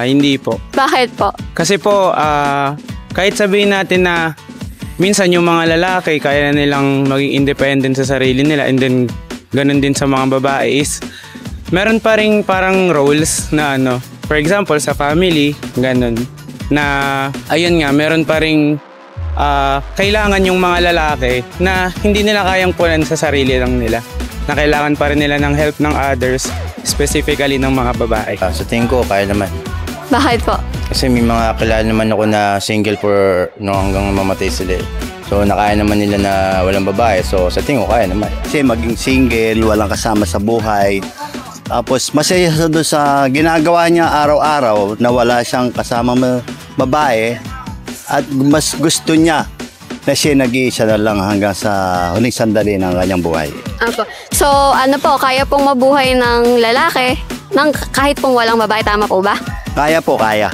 Hindi po. Bakit po? Kasi po, kahit sabihin natin na minsan yung mga lalaki kaya na nilang maging independent sa sarili nila, and then ganun din sa mga babae is meron pa ring parang roles na for example sa family, ganun, na ayun nga, meron pa ring kailangan yung mga lalaki na hindi nila kayang punan sa sarili lang nila, na kailangan pa rin nila ng help ng others, specifically ng mga babae. Sa tingin ko, kaya naman. Bakit po? Kasi may mga kilala naman ako na single for hanggang mamatay sila. So nakaya naman nila na walang babae. So sa tingin ko, kaya naman. Kasi maging single, walang kasama sa buhay. Tapos masaya siya doon sa ginagawa niya araw-araw na wala siyang kasama babae. At mas gusto niya na siya nag-iisa na lang hanggang sa huling sandali ng kanyang buhay. Apo. So ano po, kaya pong mabuhay ng lalaki kahit pong walang babae, tama po ba? Kaya po, kaya.